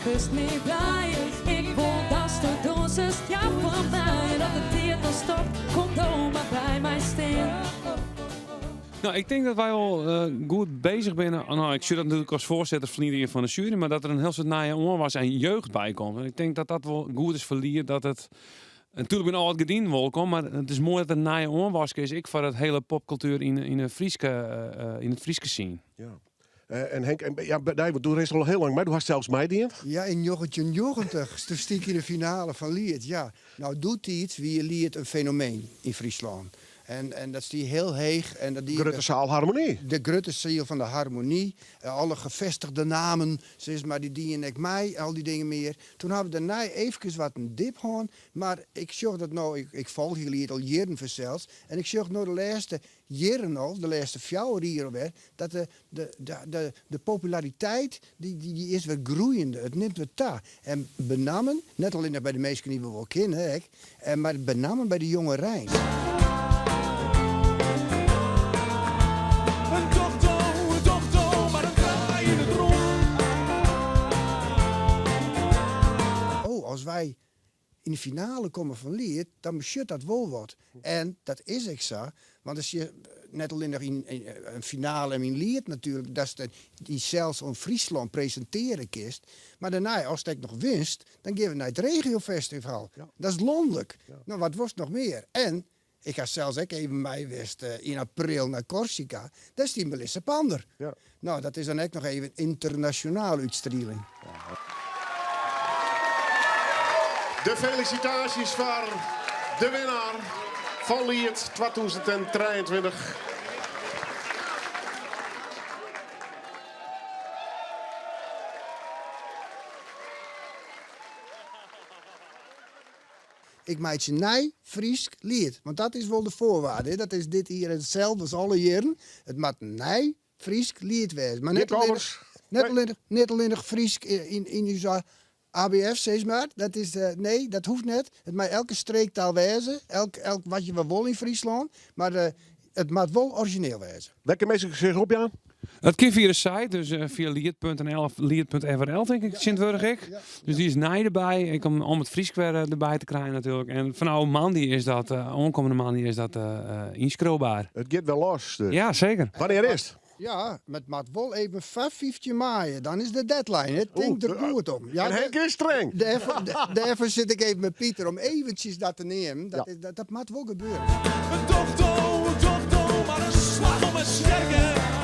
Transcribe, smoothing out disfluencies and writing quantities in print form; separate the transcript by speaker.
Speaker 1: kust me blij. Ik wil dat de donsers ja voor mij. En dat het dier dan stopt, komt dan maar bij mij staan.
Speaker 2: Nou, ik denk dat wij al goed bezig zijn. Nou, ik zit dat natuurlijk als voorzitter van de jury, maar dat er een heel soort naaie onwas en jeugd bij komt. En ik denk dat dat wel goed is voor Lier, dat het... Natuurlijk ben al het gediend welkom, maar het is mooi dat er een naaie onwas is. Ik voor het hele popcultuur in het Frieske scene.
Speaker 3: Ja. En Henk, je doet er al heel lang mee. Du hast zelfs meegediend.
Speaker 4: Ja, in 1990 toen stiek in de finale van Liert. Ja, nou doet hij iets wie Liert een fenomeen in Friesland. En dat is die heel heeg. En dat die
Speaker 3: Grutte zaal harmonie.
Speaker 4: de Grutte ziel van de harmonie. Alle gevestigde namen, zeg maar, die en ik mij, al die dingen meer. Toen hebben we daarna even wat een dip gehad. Maar ik zag dat nou, ik volg jullie al jaren vanzelfs. En ik zag nou de laatste jaren al, de laatste 4 jaar alweer, dat de populariteit, die is weer groeiende. Het neemt weer ta. En benamen, net alleen bij de meesten die we wel kennen, maar benamen bij de jonge Rijn. Als wij in de finale komen van Liert, dan moet dat wel wat. En dat is ik zo. Want als je net al in een finale in Liert natuurlijk, dat is die zelfs om Friesland presenteren kist. Maar daarna, als ik nog winst, dan gaan we naar het regiofestival. Ja. Dat is landelijk. Ja. Nou, wat was nog meer? En ik ga zelfs ook even meewist in april naar Corsica. Dat is die Melissa Pander. Ja. Nou, dat is dan ook nog even een internationale uitstraling. Ja.
Speaker 3: De felicitaties voor de winnaar van Liert 2023.
Speaker 4: Ik maak je nij Fries Liert. Want dat is wel de voorwaarde. Hè? Dat is dit hier hetzelfde als alle jaren. Het moet nij Fries Liert wezen. Maar net alleen nog Fries in je ABF, zeg maar. Dat is, nee, dat hoeft net. Het mag elke streektaal wezen. Elk wat je wil in Friesland. Maar het moet wel origineel wezen.
Speaker 3: Welke mensen zich op, Jan?
Speaker 2: Het kan via de site, dus via liert.nl of liert.frl denk ik, Sint-Wurg ik.
Speaker 4: Ja.
Speaker 2: Dus die is nij erbij. Ik om het Fries weer erbij te krijgen natuurlijk. En vanaf maandag is dat, aankomende maandag is dat inschroelbaar.
Speaker 3: Het gaat wel los. Dus.
Speaker 2: Ja, zeker.
Speaker 3: Wanneer is het?
Speaker 4: Ja, met moet wel even 15 maaien. Dan is de deadline. Het denkt er goed om. Ja,
Speaker 3: en Henk is streng.
Speaker 4: Daarvoor zit ik even met Pieter om eventjes dat te nemen. Dat moet wel gebeuren.
Speaker 5: Een dokter, maar een slag om een sterke.